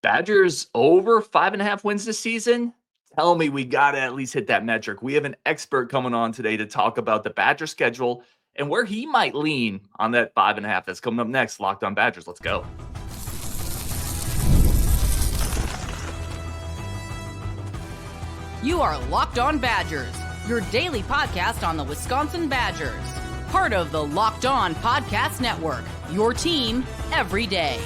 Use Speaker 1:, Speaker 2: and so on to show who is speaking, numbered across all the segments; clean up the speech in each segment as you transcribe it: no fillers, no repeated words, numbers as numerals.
Speaker 1: Badgers over 5.5 wins this season? Tell me we got to at least hit that metric. We have an expert coming on today to talk about the Badger schedule and where he might lean on that 5.5. That's coming up next. Locked on Badgers. Let's go.
Speaker 2: You are Locked On Badgers, your daily podcast on the Wisconsin Badgers. Part of the Locked On Podcast Network, your team every day.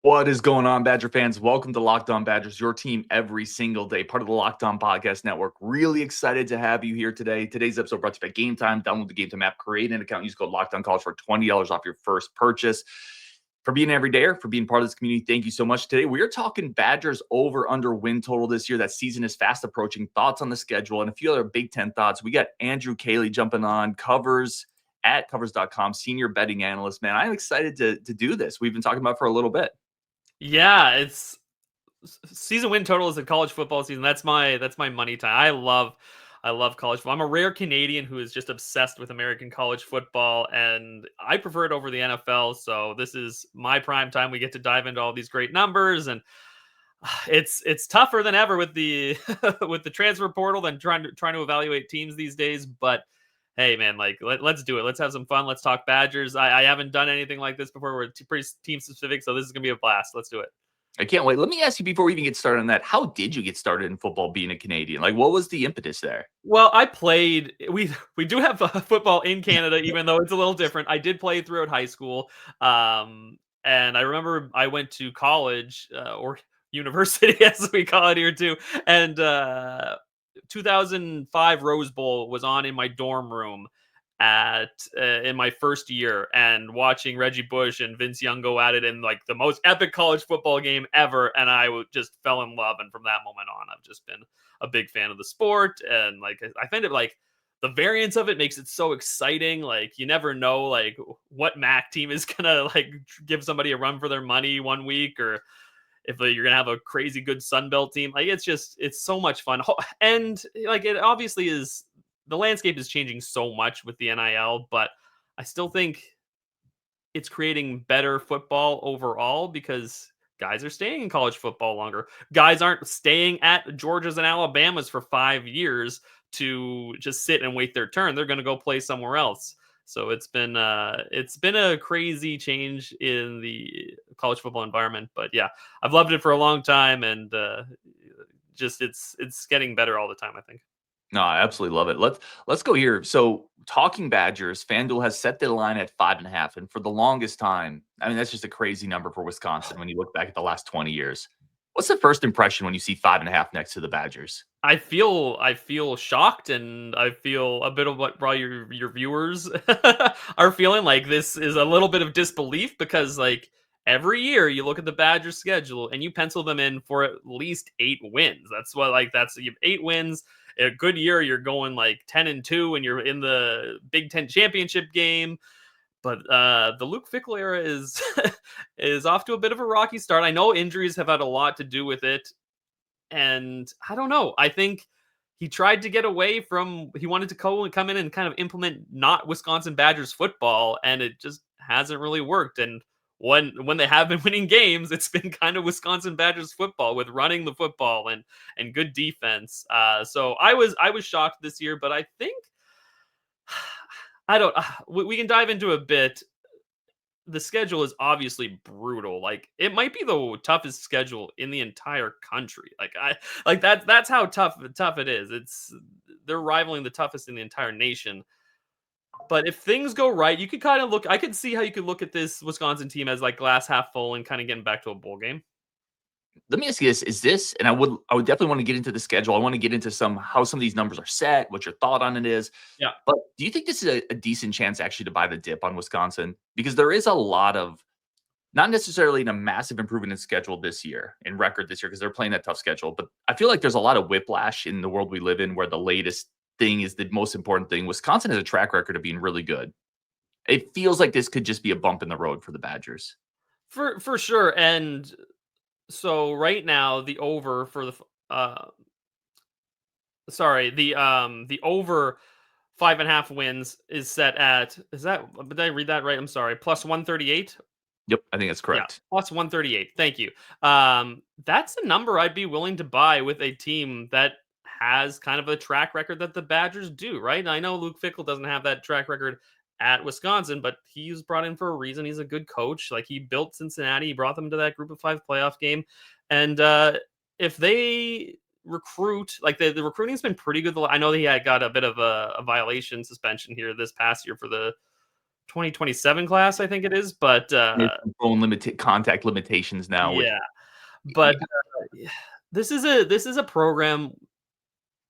Speaker 1: What is going on, Badger fans? Welcome to Locked On Badgers, your team every single day, part of the Locked On Podcast Network. Really excited to have you here today. Today's episode brought to you by Gametime. Download the Gametime app, create an account, use code LOCKEDONCollege for $20 off your first purchase. For being an everydayer, for being part of this community, thank you so much. Today, we are talking Badgers over under win total this year. That season is fast approaching. Thoughts on the schedule and a few other Big Ten thoughts. We got Andrew Caley jumping on, covers at covers.com, senior betting analyst. Man, I'm excited to do this. We've been talking about it for a little bit.
Speaker 3: Yeah, it's season win total is a college football season. That's my money time. I love college football. I'm a rare Canadian who is just obsessed with American college football, and I prefer it over the NFL. So this is my prime time. We get to dive into all these great numbers, and it's tougher than ever with the with the transfer portal and trying to evaluate teams these days. But hey, man, like let's do it. Let's have some fun. Let's talk Badgers. I haven't done anything like this before. We're pretty team specific, so this is gonna be a blast. Let's do it.
Speaker 1: I can't wait. Let me ask you before we even get started on that. How did you get started in football being a Canadian? Like, what was the impetus there?
Speaker 3: Well, I played. We do have football in Canada, even though it's a little different. I did play throughout high school, and I remember I went to college or university, as we call it here too. And 2005 Rose Bowl was on in my dorm room at in my first year, and watching Reggie Bush and Vince Young go at it in like the most epic college football game ever, and I just fell in love. And from that moment on, I've just been a big fan of the sport, and like I find it like the variance of it makes it so exciting. Like you never know like what MAC team is gonna like give somebody a run for their money one week, or if you're gonna have a crazy good Sun Belt team. Like it's so much fun, and like it obviously is. The landscape is changing so much with the NIL, but I still think it's creating better football overall because guys are staying in college football longer. Guys aren't staying at Georgia's and Alabama's for 5 years to just sit and wait their turn. They're going to go play somewhere else. So it's been a crazy change in the college football environment. But yeah, I've loved it for a long time, and just it's getting better all the time, I think.
Speaker 1: No, I absolutely love it. Let's go here. So talking Badgers, FanDuel has set the line at 5.5. And for the longest time, I mean, that's just a crazy number for Wisconsin when you look back at the last 20 years. What's the first impression when you see 5.5 next to the Badgers?
Speaker 3: I feel shocked, and I feel a bit of what probably your viewers are feeling. Like this is a little bit of disbelief because like every year you look at the Badgers schedule and you pencil them in for at least 8 wins. You have 8 wins. A good year, you're going like 10-2, and you're in the Big Ten championship game. But the Luke Fickell era is is off to a bit of a rocky start. I know injuries have had a lot to do with it, and I don't know. I think he tried to get away from. He wanted to come in and kind of implement not Wisconsin Badgers football, and it just hasn't really worked. And when they have been winning games, it's been kind of Wisconsin Badgers football with running the football and good defense. So I was shocked this year, but I think I don't. We can dive into a bit. The schedule is obviously brutal. Like it might be the toughest schedule in the entire country. That's how tough it is. They're rivaling the toughest in the entire nation. But if things go right, you could kind of I could see how you could look at this Wisconsin team as like glass half full and kind of getting back to a bowl game.
Speaker 1: Let me ask you this. Is this, and I would definitely want to get into the schedule. I want to get into how some of these numbers are set, what your thought on it is.
Speaker 3: Yeah.
Speaker 1: But do you think this is a decent chance actually to buy the dip on Wisconsin? Because there is a lot of, not necessarily in a massive improvement in schedule this year, in record this year, because they're playing that tough schedule. But I feel like there's a lot of whiplash in the world we live in where the latest thing is the most important thing. Wisconsin has a track record of being really good. It feels like this could just be a bump in the road for the Badgers.
Speaker 3: For sure. And so right now the over for the the over 5.5 wins is set at, did I read that right? I'm sorry. Plus 138
Speaker 1: Yep, I think that's
Speaker 3: Yeah,
Speaker 1: correct.
Speaker 3: plus 138. Thank you. That's a number I'd be willing to buy with a team that has kind of a track record that the Badgers do, right? I know Luke Fickell doesn't have that track record at Wisconsin, but he's brought in for a reason. He's a good coach. Like, he built Cincinnati, he brought them to that Group of 5 playoff game. And if they recruit, like the recruiting's been pretty good. I know he had got a bit of a violation suspension here this past year for the 2027 class, I think it is. But
Speaker 1: There's some phone contact limitations now, which
Speaker 3: yeah, but this is a program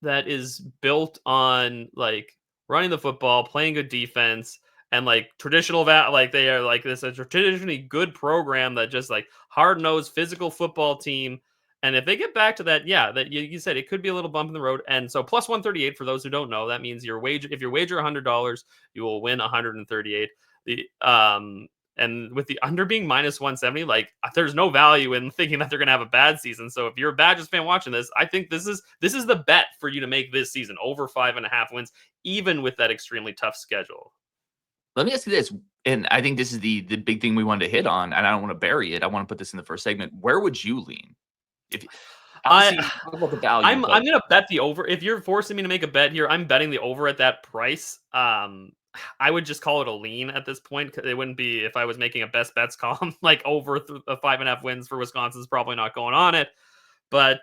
Speaker 3: that is built on like running the football, playing good defense, and like like they are like this a traditionally good program that just like hard nosed physical football team. And if they get back to that, yeah, that you said it could be a little bump in the road. And so plus 138 for those who don't know, that means if you wager $100, you will win 138. The and with the under being minus 170, like there's no value in thinking that they're going to have a bad season. So if you're a Badgers fan watching this, I think this is the bet for you to make this season over 5.5 wins, even with that extremely tough schedule.
Speaker 1: let me ask you this, and I think this is the big thing we wanted to hit on, and I don't want to bury it. I want to put this in the first segment. Where would you lean? If obviously
Speaker 3: I
Speaker 1: talk about the value,
Speaker 3: I'm
Speaker 1: but
Speaker 3: gonna bet the over. If you're forcing me to make a bet here, I'm betting the over at that price. I would just call it a lean at this point. It wouldn't be if I was making a best bets column like over 5.5 wins for Wisconsin is probably not going on it. But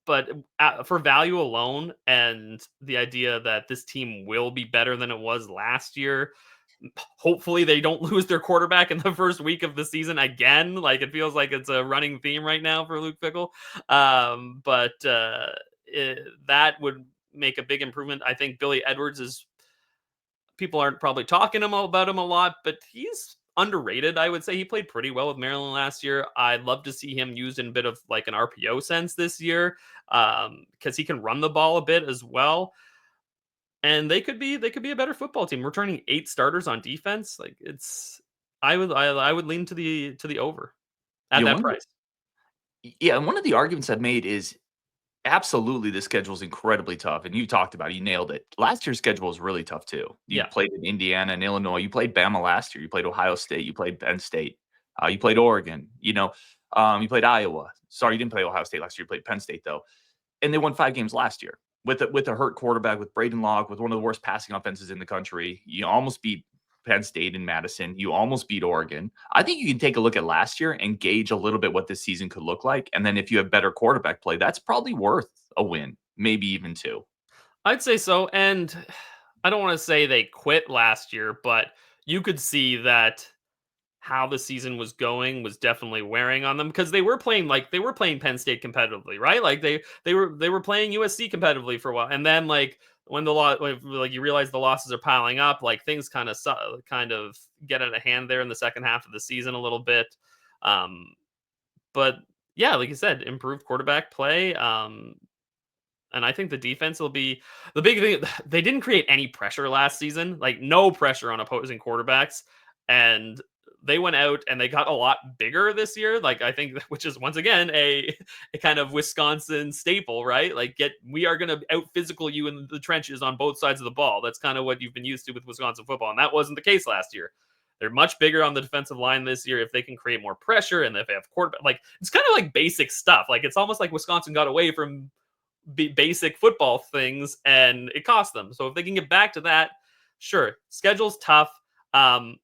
Speaker 3: for value alone and the idea that this team will be better than it was last year, hopefully they don't lose their quarterback in the first week of the season again. Like, it feels like it's a running theme right now for Luke Fickell. That would make a big improvement. I think Billy Edwards is, people aren't probably talking about him a lot, but he's underrated. I would say he played pretty well with Maryland last year. I'd love to see him used in a bit of like an RPO sense this year, because he can run the ball a bit as well. And they could be a better football team. Returning 8 starters on defense, like I would lean to the over at
Speaker 1: you know,
Speaker 3: that price.
Speaker 1: and one of the arguments I've made is absolutely the schedule is incredibly tough, and you talked about it, you nailed it. Last year's schedule was really tough too. You
Speaker 3: Yeah.
Speaker 1: played in Indiana and Illinois, you played Bama last year, you played Ohio State, you played Penn State, you played Oregon, you played Iowa. Sorry, you didn't play Ohio State last year, you played Penn State though. And they won 5 games last year with a hurt quarterback, with Braden Locke, with one of the worst passing offenses in the country. You almost beat Penn State in Madison. You almost beat Oregon. I think you can take a look at last year and gauge a little bit what this season could look like. And then if you have better quarterback play, that's probably worth a win, maybe even 2.
Speaker 3: I'd say so. And I don't want to say they quit last year, but you could see that how the season was going was definitely wearing on them, because they were playing Penn State competitively, right? Like they were playing USC competitively for a while, and then like when like you realize the losses are piling up, like things kind of get out of hand there in the second half of the season a little bit. But yeah, like you said, improved quarterback play. And I think the defense will be the big thing. They didn't create any pressure last season, like no pressure on opposing quarterbacks. And they went out and they got a lot bigger this year. Like, I think, which is once again a kind of Wisconsin staple, right? Like, we are going to out physical you in the trenches on both sides of the ball. That's kind of what you've been used to with Wisconsin football. And that wasn't the case last year. They're much bigger on the defensive line this year if they can create more pressure and if they have quarterback. Like, it's kind of like basic stuff. Like, it's almost like Wisconsin got away from basic football things and it cost them. So if they can get back to that, sure. Schedule's tough.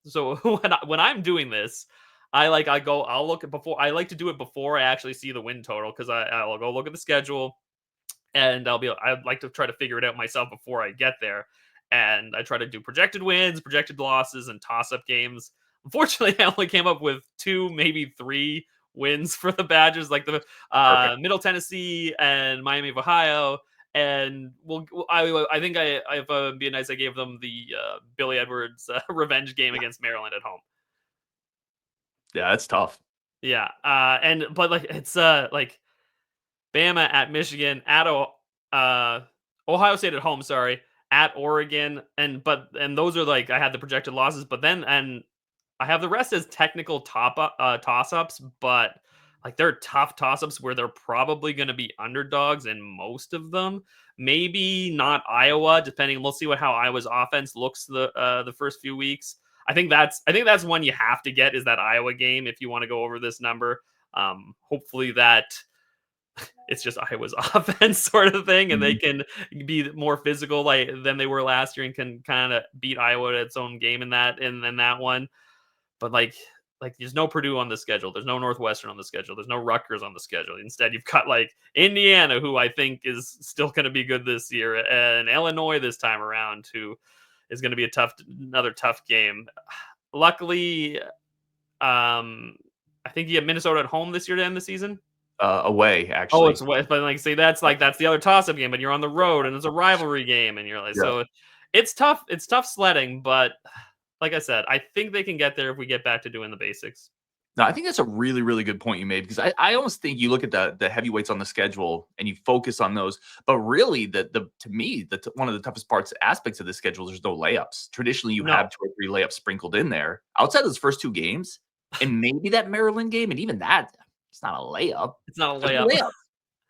Speaker 3: So when I'm doing this, I'll look at before. I like to do it before I actually see the win total, because I'll go look at the schedule and I'd like to try to figure it out myself before I get there. And I try to do projected wins, projected losses, and toss-up games. Unfortunately, I only came up with 2, maybe 3 wins for the Badgers, like the Middle Tennessee and Miami of Ohio. And I think if be nice, I gave them the Billy Edwards revenge game against Maryland at home.
Speaker 1: Yeah, that's tough.
Speaker 3: Yeah, but like it's like Bama at Michigan, at Ohio State at home, sorry, at Oregon, and those are like I had the projected losses, but then I have the rest as technical toss-ups, but like they're tough toss-ups where they're probably going to be underdogs in most of them. Maybe not Iowa, depending. We'll see how Iowa's offense looks the first few weeks. I think that's one you have to get, is that Iowa game if you want to go over this number. Hopefully that it's just Iowa's offense sort of thing, and they
Speaker 1: Mhm.
Speaker 3: can be more physical than they were last year and can kind of beat Iowa at its own game in that one. But there's no Purdue on the schedule. There's no Northwestern on the schedule. There's no Rutgers on the schedule. Instead, you've got like Indiana, who I think is still going to be good this year, and Illinois this time around, who is going to be another tough game. Luckily, I think you have Minnesota at home this year to end the season.
Speaker 1: Away,
Speaker 3: Oh,
Speaker 1: actually.
Speaker 3: it's what, but like, see, that's the other toss-up game, but you're on the road and it's a rivalry game, and you're like,
Speaker 1: Yeah.
Speaker 3: so it's tough. It's tough sledding, but like I said, I think they can get there if we get back to doing the basics.
Speaker 1: No, I think that's a really, really good point you made, because I almost think you look at the heavyweights on the schedule and you focus on those, but really the to me one of the toughest aspects of the schedule, there's no layups. Traditionally, you
Speaker 3: No,
Speaker 1: have 2 or 3 layups sprinkled in there. Outside of those first 2 games, and maybe that Maryland game, and even that, it's not a layup.
Speaker 3: it's not a
Speaker 1: There's no
Speaker 3: layup.
Speaker 1: layups.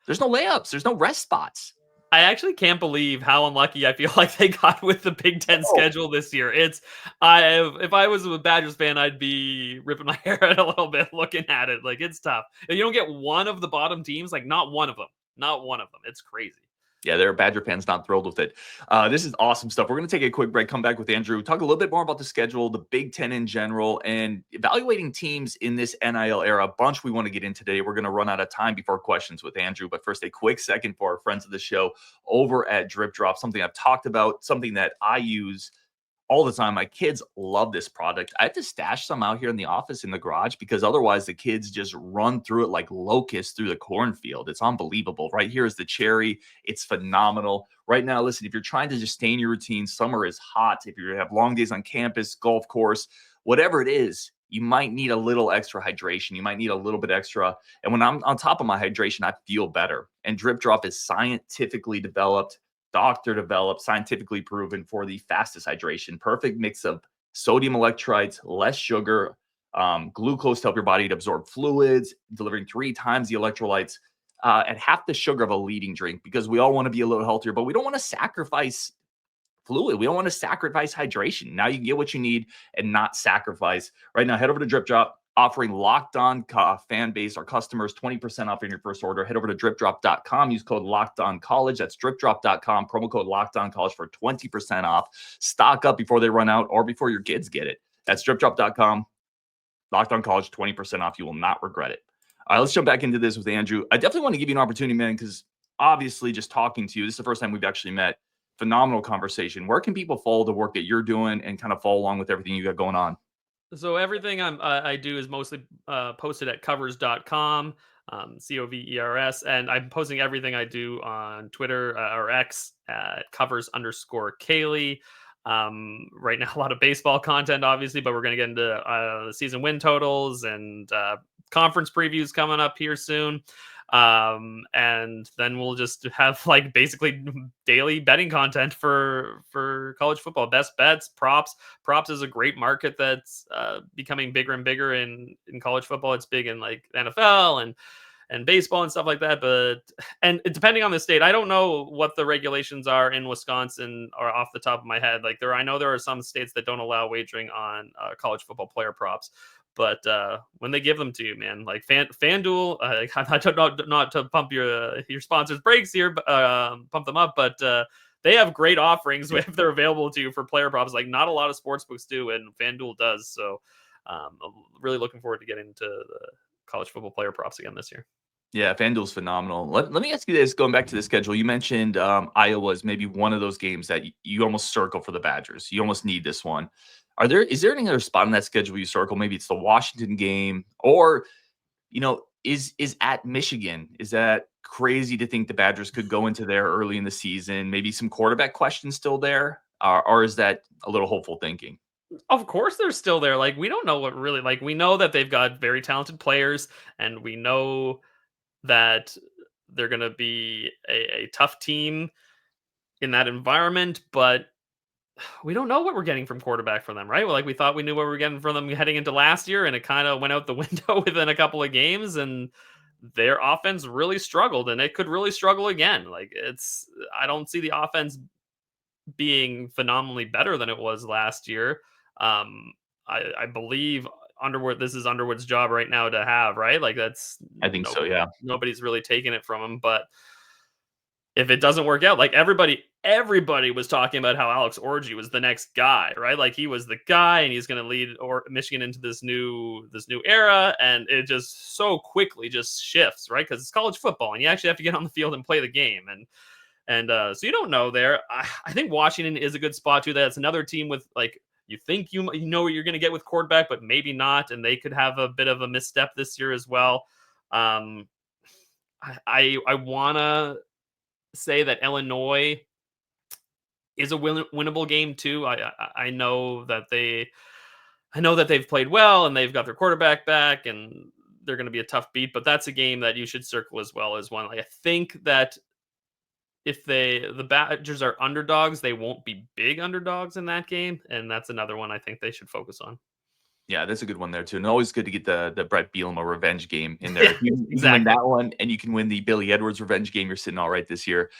Speaker 1: There's no layups. There's no rest spots.
Speaker 3: I actually can't believe how unlucky I feel like they got with the Big Ten
Speaker 1: No.
Speaker 3: schedule this year. If I was a Badgers fan, I'd be ripping my hair out a little bit looking at it. Like, it's tough. And you don't get one of the bottom teams, like not one of them, not one of them. It's crazy.
Speaker 1: Yeah, there are Badger fans not thrilled with it. This is awesome stuff. We're going to take a quick break, come back with Andrew, talk a little bit more about the schedule, the Big Ten in general, and evaluating teams in this NIL era. A bunch we want to get in today. We're going to run out of time before questions with Andrew. But first, a quick second for our friends of the show over at Drip Drop, something I've talked about, something that I use all the time. My kids love this product. I have to stash some out here in the office in the garage, because otherwise the kids just run through it like locusts through the cornfield. It's unbelievable. Right here is the cherry. It's phenomenal. Right now, listen, if you're trying to just stay in your routine, summer is hot. If you have long days on campus, golf course, whatever it is, you might need a little extra hydration. You might need a little bit extra. And when I'm on top of my hydration, I feel better. And Drip Drop is scientifically developed, doctor developed, scientifically proven for the fastest hydration. Perfect mix of sodium electrolytes, less sugar, glucose to help your body to absorb fluids, delivering 3 times the electrolytes at half the sugar of a leading drink, because we all want to be a little healthier, but we don't want to sacrifice fluid. We don't want to sacrifice hydration. Now you can get what you need and not sacrifice. Right now, head over to Drip Drop, offering Locked On fan base, our customers, 20% off in your first order. Head over to dripdrop.com. Use code Locked On College. That's dripdrop.com. Promo code Locked On College for 20% off. Stock up before they run out or before your kids get it. That's dripdrop.com. Locked On College, 20% off. You will not regret it. All right, let's jump back into this with Andrew. I definitely want to give you an opportunity, man, because obviously just talking to you, this is the first time we've actually met. Phenomenal conversation. Where can people follow the work that you're doing and kind of follow along with everything you got going on?
Speaker 3: So everything I do is mostly posted at covers.com, Covers, and I'm posting everything I do on Twitter or X at covers_Caley. Right now, a lot of baseball content, obviously, but we're going to get into the season win totals and conference previews coming up here soon. And then we'll just have like basically daily betting content for college football, best bets, props. Props is a great market that's becoming bigger and bigger in college football. It's big in like NFL and baseball and stuff like that. And depending on the state, I don't know what the regulations are in Wisconsin or off the top of my head. I know there are some states that don't allow wagering on college football player props. But when they give them to you, man, like FanDuel, not to pump your sponsors' brakes here, but pump them up, but they have great offerings if they're available to you for player props. Like not a lot of sportsbooks do, and FanDuel does. So I'm really looking forward to getting into the college football player props again this year.
Speaker 1: Yeah, FanDuel's phenomenal. Let me ask you this, going back to the schedule. You mentioned Iowa is maybe one of those games that you almost circle for the Badgers. You almost need this one. Is there any other spot in that schedule you circle? Maybe it's the Washington game, or is at Michigan. Is that crazy to think the Badgers could go into there early in the season? Maybe some quarterback questions still there, or is that a little hopeful thinking?
Speaker 3: Of course they're still there. Like we don't know what really, like we know that they've got very talented players, and we know that they're going to be a tough team in that environment, but we don't know what we're getting from quarterback from them, right? Well, like we thought we knew what we were getting from them heading into last year, and it kind of went out the window within a couple of games, and their offense really struggled, and it could really struggle again. I don't see the offense being phenomenally better than it was last year. I believe this is Underwood's job right now to have, right? Like that's
Speaker 1: I think so, yeah.
Speaker 3: nobody's really taking it from him. But if it doesn't work out, like everybody was talking about how Alex Orji was the next guy, right? Like he was the guy, and he's going to lead Michigan into this new era, and it just so quickly just shifts, right? Because it's college football, and you actually have to get on the field and play the game, and so you don't know there. I think Washington is a good spot too. That's another team with like you think you know what you're going to get with quarterback, but maybe not, and they could have a bit of a misstep this year as well. I want to say that Illinois is a winnable game too. I know that they've played well and they've got their quarterback back and they're going to be a tough beat, but that's a game that you should circle as well as one. Like, I think that if the Badgers are underdogs, they won't be big underdogs in that game, and that's another one I think they should focus on.
Speaker 1: Yeah, that's a good one there too. And always good to get the Brett Bielema revenge game in there.
Speaker 3: Yeah,
Speaker 1: You can win that one, and you can win the Billy Edwards revenge game. You're sitting all right this year.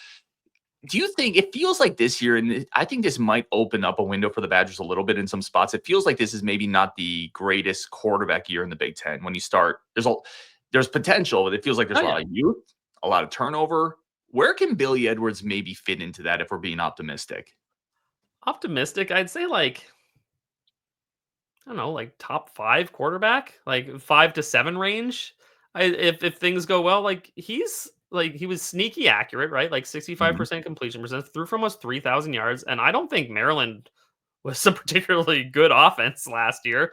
Speaker 1: Do you think it feels like this year, and I think this might open up a window for the Badgers a little bit in some spots. It feels like this is maybe not the greatest quarterback year in the Big Ten. When you start, there's potential, but it feels like there's a lot of youth, a lot of turnover. Where can Billy Edwards maybe fit into that if we're being optimistic?
Speaker 3: Optimistic, I'd say like I don't know, like top 5 quarterback, like 5 to 7 range. If things go well, like he was sneaky accurate, right? Like 65% completion percent, threw for almost 3,000 yards, and I don't think Maryland was a particularly good offense last year.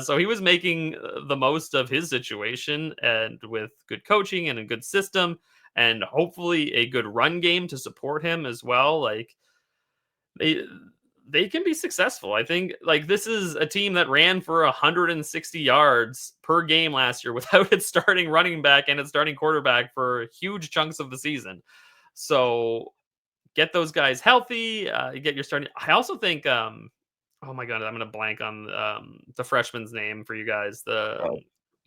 Speaker 3: So he was making the most of his situation, and with good coaching and a good system, and hopefully a good run game to support him as well. Like they can be successful. I think like this is a team that ran for 160 yards per game last year without its starting running back and its starting quarterback for huge chunks of the season. So get those guys healthy. Get your starting. I also think. Oh my god, I'm gonna blank on the freshman's name for you guys.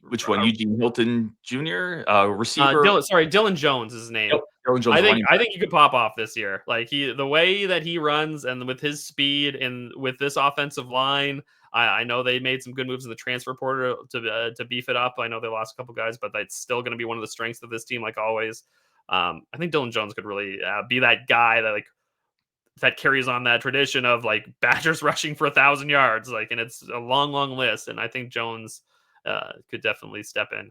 Speaker 1: Which one? Eugene Hilton Jr. Receiver.
Speaker 3: Dylan Jones is his name.
Speaker 1: Yep. Dylan Jones.
Speaker 3: I think he could pop off this year. Like the way that he runs and with his speed and with this offensive line, I know they made some good moves in the transfer portal to beef it up. I know they lost a couple guys, but that's still going to be one of the strengths of this team, like always. I think Dylan Jones could really be that guy that carries on that tradition of like Badgers rushing for 1,000 yards, like, and it's a long list. And I think Jones could definitely step in.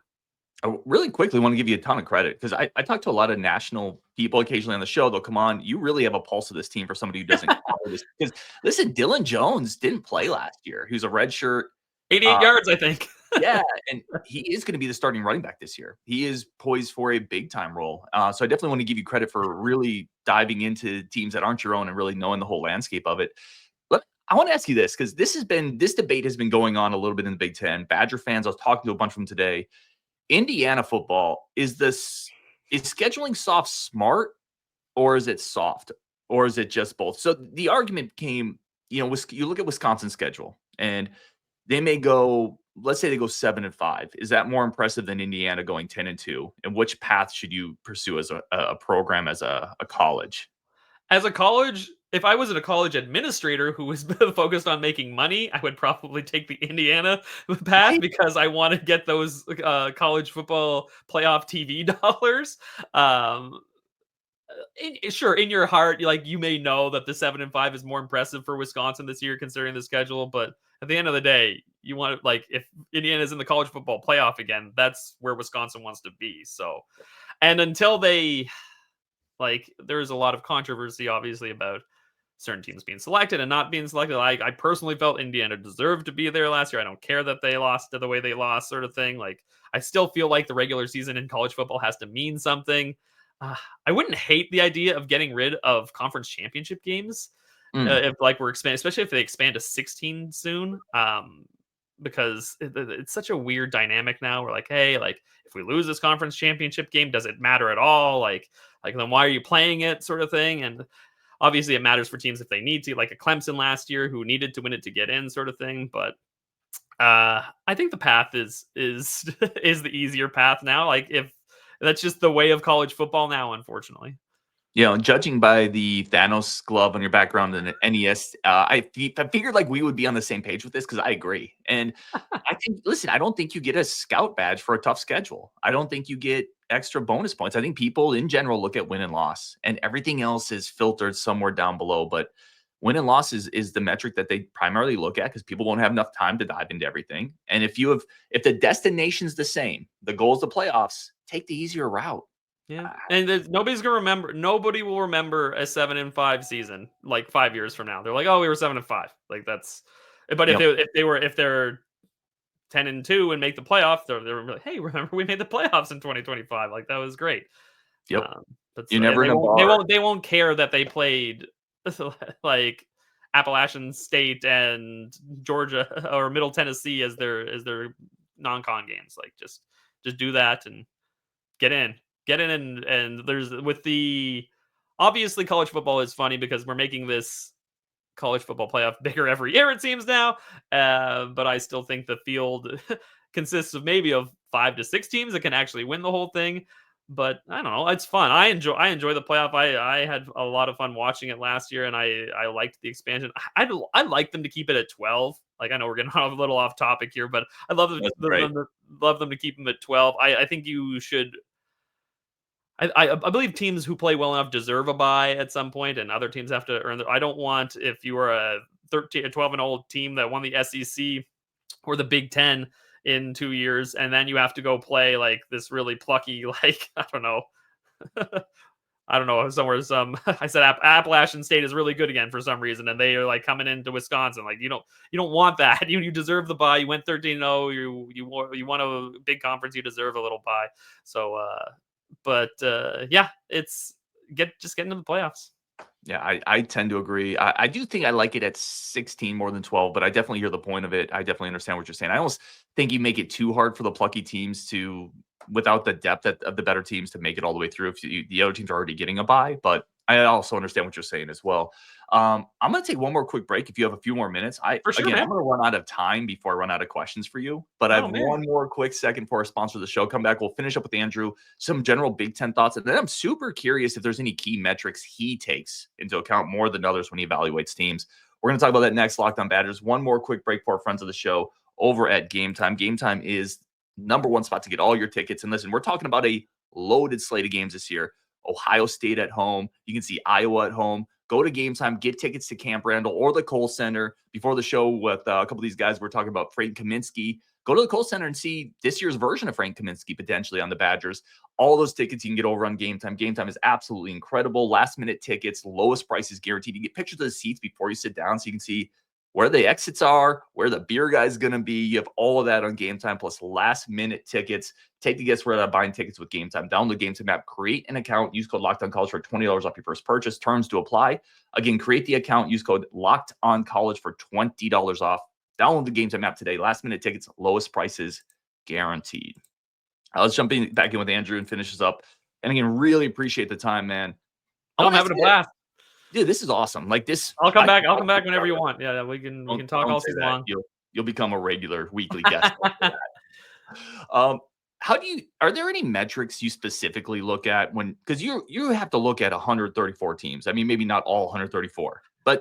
Speaker 1: I really quickly want to give you a ton of credit because I talk to a lot of national people occasionally on the show. They'll come on. You really have a pulse of this team for somebody who doesn't follow this. Because listen, Dylan Jones didn't play last year. He was a redshirt.
Speaker 3: 88 yards, I think.
Speaker 1: Yeah, and he is going to be the starting running back this year. He is poised for a big time role. So I definitely want to give you credit for really diving into teams that aren't your own and really knowing the whole landscape of it. I want to ask you this because this debate has been going on a little bit in the Big Ten. Badger fans, I was talking to a bunch of them today. Indiana football, is scheduling soft smart, or is it soft, or is it just both? So the argument came, you look at Wisconsin's schedule, and they may go, let's say they go 7-5. Is that more impressive than Indiana going 10-2? And which path should you pursue as a program, as a college?
Speaker 3: As a college, if I was a college administrator who was focused on making money, I would probably take the Indiana path because I want to get those college football playoff TV dollars. Sure, in your heart, you may know that the 7-5 is more impressive for Wisconsin this year, considering the schedule. But at the end of the day, you want to, if Indiana's in the college football playoff again, that's where Wisconsin wants to be. So, and until they. There's a lot of controversy, obviously, about certain teams being selected and not being selected. I personally felt Indiana deserved to be there last year. I don't care that they lost the way they lost, sort of thing. I still feel like the regular season in college football has to mean something. I wouldn't hate the idea of getting rid of conference championship games if we're expanding, especially if they expand to 16 soon. Because it's such a weird dynamic now. We're like, hey, if we lose this conference championship game, does it matter at all? Then why are you playing it, sort of thing? And obviously it matters for teams if they need to, like a Clemson last year who needed to win it to get in, sort of thing. But I think the path is the easier path now. If that's just the way of college football now, unfortunately.
Speaker 1: Judging by the Thanos glove on your background and NES, I figured like we would be on the same page with this because I agree. And I think, listen, I don't think you get a scout badge for a tough schedule. I don't think you get extra bonus points. I think people in general look at win and loss, and everything else is filtered somewhere down below. But win and loss is the metric that they primarily look at because people won't have enough time to dive into everything. And if the destination's the same, the goal is the playoffs, take the easier route.
Speaker 3: Yeah,
Speaker 1: Uh,
Speaker 3: and nobody's gonna remember. Nobody will remember a 7-5 season like 5 years from now. They're like, "Oh, we were 7-5." Like that's. But
Speaker 1: Yep.
Speaker 3: if they're 10-2 and make the playoff, they're like, "Hey, remember we made the playoffs in 2025? Like that was great."
Speaker 1: Yep.
Speaker 3: But
Speaker 1: You're
Speaker 3: and
Speaker 1: never in a bar.
Speaker 3: they won't care that they played like Appalachian State and Georgia or Middle Tennessee as their non-con games. Like just do that and get in. Get in and there's with the obviously college football is funny because we're making this college football playoff bigger every year, it seems now. But I still think the field consists of maybe of 5 to 6 teams that can actually win the whole thing. But I don't know, it's fun. I enjoy the playoff. I had a lot of fun watching it last year, and I liked the expansion. I'd like them to keep it at 12. Like I know we're getting a little off topic here, but I
Speaker 1: That's right.
Speaker 3: love them to keep them at 12. I think you should. I believe teams who play well enough deserve a bye at some point, and other teams have to earn. I don't want if you were a 13, 12 and old team that won the SEC or the Big Ten in 2 years, and then you have to go play like this really plucky, like I don't know, somewhere I said Appalachian State is really good again for some reason, and they are like coming into Wisconsin. Like you don't want that. You deserve the bye. You went 13-0. You won a big conference. You deserve a little bye. So yeah, it's just get into the playoffs.
Speaker 1: Yeah, I tend to agree. I do think I like it at 16 more than 12, but I definitely hear the point of it. I definitely understand what you're saying. I almost think you make it too hard for the plucky teams to, without the depth of the better teams, to make it all the way through if the other teams are already getting a bye. But I also understand what you're saying as well. I'm going to take one more quick break if you have a few more minutes.
Speaker 3: For sure,
Speaker 1: I'm
Speaker 3: man.
Speaker 1: going to run out of time before I run out of questions for you. But I
Speaker 3: Oh
Speaker 1: have
Speaker 3: man.
Speaker 1: one more quick second for our sponsor of the show. Come back. We'll finish up with Andrew, some general Big Ten thoughts. And then I'm super curious if there's any key metrics he takes into account more than others when he evaluates teams. We're going to talk about that next. Locked On Badgers. One more quick break for our friends of the show over at Gametime. Gametime is number one spot to get all your tickets. And listen, we're talking about a loaded slate of games this year. Ohio State at home. You can see Iowa at home. Go to Gametime, get tickets to Camp Randall or the Kohl Center. Before the show with a couple of these guys, we're talking about Frank Kaminsky. Go to the Kohl Center and see this year's version of Frank Kaminsky potentially on the Badgers. All those tickets you can get over on Gametime. Gametime is absolutely incredible. Last minute tickets, lowest prices guaranteed. You get pictures of the seats before you sit down so you can see where the exits are, where the beer guy is going to be. You have all of that on Gametime plus last minute tickets. Take the guess where they're buying tickets with Gametime. Download the Gametime app, create an account, use code LOCKEDONCollege for $20 off your first purchase. Terms to apply. Again, create the account, use code LOCKEDONCollege for $20 off. Download the Gametime app today. Last minute tickets, lowest prices guaranteed. Let's jump back in with Andrew and finish this up. And again, really appreciate the time, man.
Speaker 3: I'm having a blast.
Speaker 1: Dude, this is awesome. Like this,
Speaker 3: I'll come back. I'll come back whenever you want. Yeah, we can talk all
Speaker 1: say
Speaker 3: season
Speaker 1: that.
Speaker 3: long.
Speaker 1: You'll become a regular weekly guest. Are there any metrics you specifically look at because you have to look at 134 teams? I mean, maybe not all 134, but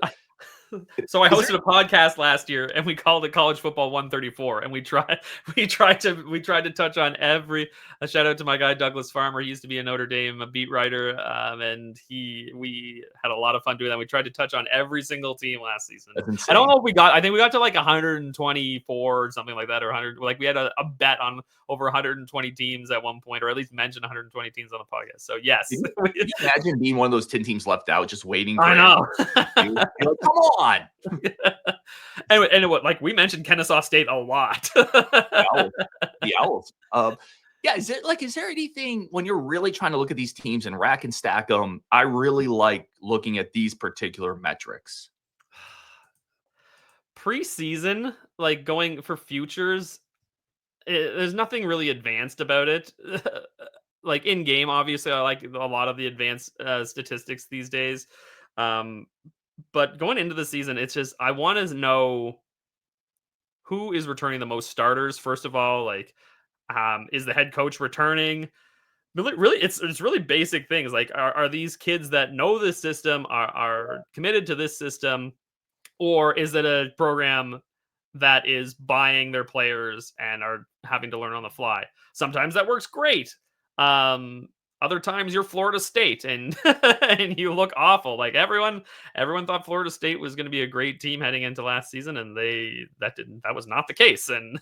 Speaker 3: So I hosted a podcast last year, and we called it College Football 134, and we tried to touch on every. A shout out to my guy Douglas Farmer. He used to be a Notre Dame beat writer, and we had a lot of fun doing that. We tried to touch on every single team last season.
Speaker 1: That's insane.
Speaker 3: I don't know if we got. I think we got to like 124 or something like that, or 100. Like we had a bet on over 120 teams at one point, or at least mentioned 120 teams on the podcast. So yes,
Speaker 1: can you imagine being one of those 10 teams left out, just waiting for
Speaker 3: I know.
Speaker 1: You're like, come on.
Speaker 3: and what, like we mentioned Kennesaw State a lot.
Speaker 1: The Owls. Yeah, is there anything when you're really trying to look at these teams and rack and stack them? I really like looking at these particular metrics.
Speaker 3: Preseason, like going for futures, there's nothing really advanced about it. Like in game, obviously, I like a lot of the advanced statistics these days. But going into the season, it's just I want to know who is returning the most starters. First of all, like is the head coach returning? Really, it's really basic things. Like, are these kids that know this system, are committed to this system, or is it a program that is buying their players and are having to learn on the fly? Sometimes that works great. Um, Other times you're Florida State and and you look awful. Like everyone thought Florida State was going to be a great team heading into last season, and that was not the case. And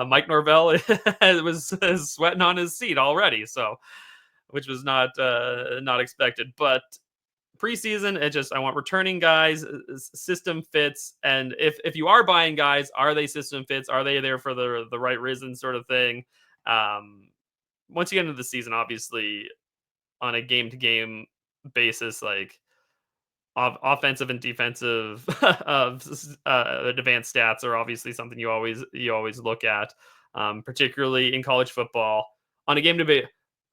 Speaker 3: Mike Norvell was sweating on his seat already. So, which was not expected, but preseason, I want returning guys, system fits, and if you are buying guys, are they system fits? Are they there for the right reason, sort of thing? Um, Once you get into the season, obviously on a game to game basis, like offensive and defensive advanced stats are obviously something you always look at, particularly in college football. On a game to be,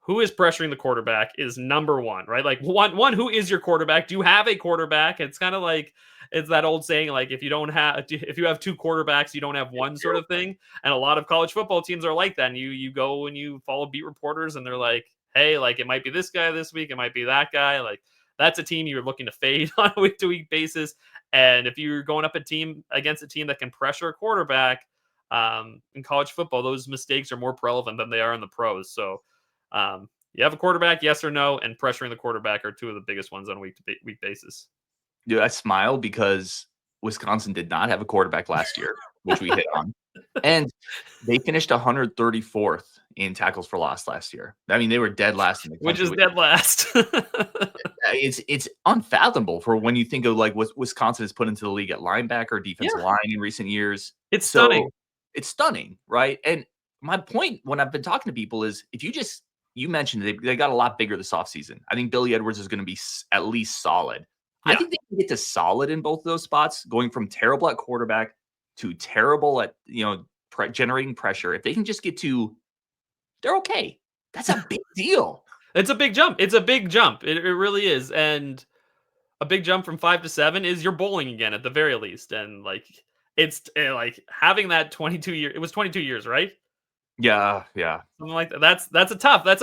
Speaker 3: who is pressuring the quarterback is number one, right? Like one, who is your quarterback? Do you have a quarterback? It's kind of like it's that old saying, like if you have two quarterbacks, you don't have one, sort of thing. And a lot of college football teams are like that. And you go and you follow beat reporters, and they're like, hey, like it might be this guy this week, it might be that guy, like that's a team you're looking to fade on a week-to-week basis. And if you're going up against a team that can pressure a quarterback, in college football, those mistakes are more relevant than they are in the pros. So you have a quarterback, yes or no, and pressuring the quarterback are two of the biggest ones on a week basis.
Speaker 1: Dude, I smile because Wisconsin did not have a quarterback last year, which we hit on. And they finished 134th in tackles for loss last year. I mean, they were dead last in the country.
Speaker 3: Which is dead last.
Speaker 1: It's unfathomable for when you think of like what Wisconsin has put into the league at linebacker, defensive line in recent years.
Speaker 3: It's stunning.
Speaker 1: It's stunning, right? And my point when I've been talking to people is if you mentioned they got a lot bigger this offseason. I think Billy Edwards is going to be at least solid.
Speaker 3: Yeah.
Speaker 1: I think they can get to solid in both of those spots, going from terrible at quarterback to terrible at, generating pressure. If they can just get to, they're okay. That's a big deal.
Speaker 3: It's a big jump. It really is. And a big jump from 5 to 7 is you're bowling again at the very least. And like, it's like having that 22 year, it was 22 years, right?
Speaker 1: Yeah.
Speaker 3: Something like that. That's a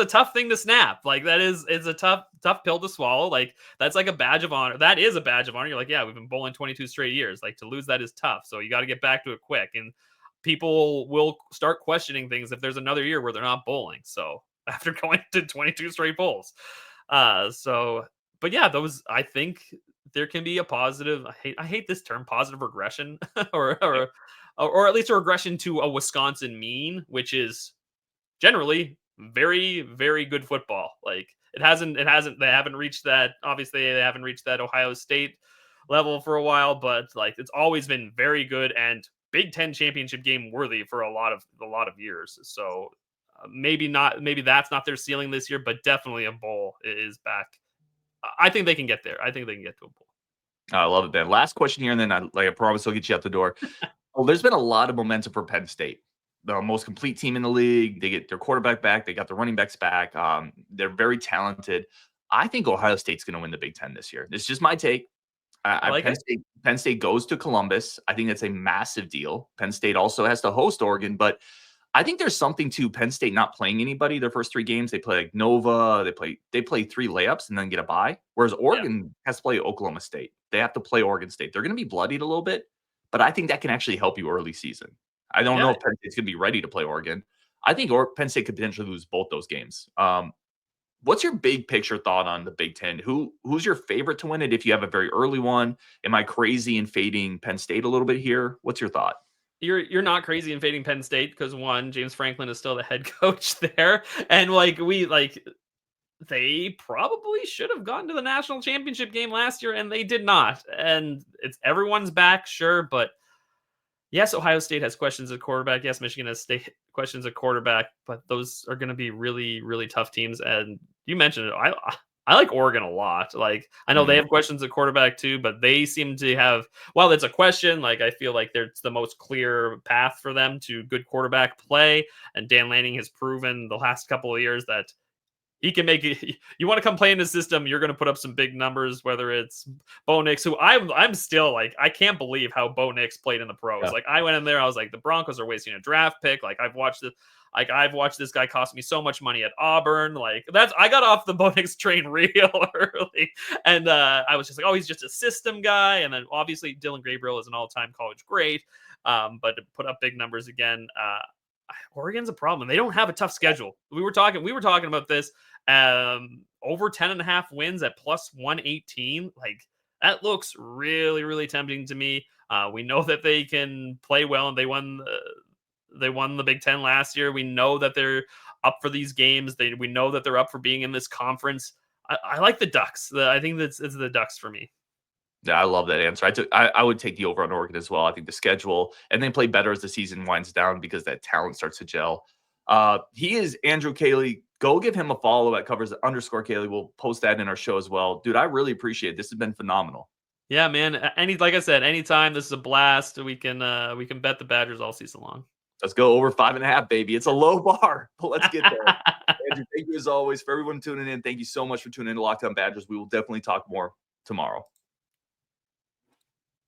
Speaker 3: tough thing to snap. Like it's a tough pill to swallow. Like that's like a badge of honor. That is a badge of honor. You're like, yeah, we've been bowling 22 straight years. Like to lose that is tough. So you got to get back to it quick. And people will start questioning things if there's another year where they're not bowling. So after going to 22 straight bowls. But yeah, I think there can be a positive. I hate this term, positive regression, or at least a regression to a Wisconsin mean, which is generally very, very good football. Like they haven't reached that. Obviously, they haven't reached that Ohio State level for a while, but like it's always been very good and Big Ten championship game worthy for a lot of years. So maybe that's not their ceiling this year, but definitely a bowl is back. I think they can get there. I think they can get to a bowl.
Speaker 1: I love it, Ben. Last question here, and then I promise I'll get you out the door. Well, there's been a lot of momentum for Penn State, the most complete team in the league. They get their quarterback back. They got their running backs back. They're very talented. I think Ohio State's going to win the Big Ten this year. This is just my take. Penn State goes to Columbus. I think that's a massive deal. Penn State also has to host Oregon, but I think there's something to Penn State not playing anybody their first 3 games. They play like Nova. They play 3 layups and then get a bye. Whereas Oregon has to play Oklahoma State. They have to play Oregon State. They're going to be bloodied a little bit, but I think that can actually help you early season. I don't know if Penn State's going to be ready to play Oregon. I think Penn State could potentially lose both those games. What's your big picture thought on the Big Ten? Who's your favorite to win it if you have a very early one? Am I crazy in fading Penn State a little bit here? What's your thought?
Speaker 3: You're not crazy in fading Penn State because one, James Franklin is still the head coach there, and they probably should have gotten to the national championship game last year, and they did not. And it's everyone's back, sure, but yes, Ohio State has questions at quarterback. Yes, Michigan has questions at quarterback, but those are going to be really, really tough teams. And you mentioned it. I like Oregon a lot. Like, I know they have questions at quarterback too, but they seem to have, while it's a question, like I feel like it's the most clear path for them to good quarterback play. And Dan Lanning has proven the last couple of years that he can make it. You want to come play in the system, you're going to put up some big numbers. Whether it's Bo Nix, who I'm still like, I can't believe how Bo Nix played in the pros.
Speaker 1: Yeah.
Speaker 3: Like I went in there, I was like, the Broncos are wasting a draft pick. Like I've watched this guy cost me so much money at Auburn. Like I got off the Bo Nix train real early, and I was just like, oh, he's just a system guy. And then obviously Dylan Gabriel is an all-time college great, but to put up big numbers again. Oregon's a problem. They don't have a tough schedule. We were talking about this. Over 10.5 wins at plus 118. Like that looks really, really tempting to me. We know that they can play well, and they won the Big Ten last year. We know that they're up for these games. We know that they're up for being in this conference. I like the Ducks. I think it's the Ducks for me.
Speaker 1: Yeah, I love that answer. I would take the over on Oregon as well. I think the schedule, and they play better as the season winds down because that talent starts to gel. He is Andrew Caley. Go give him a follow at _Caley. We'll post that in our show as well. Dude, I really appreciate it. This has been phenomenal.
Speaker 3: Yeah, man. Like I said, anytime, this is a blast. We can bet the Badgers all season long.
Speaker 1: Let's go over 5.5, baby. It's a low bar, but let's get there. Andrew, thank you as always for everyone tuning in. Thank you so much for tuning in to Locked On Badgers. We will definitely talk more tomorrow.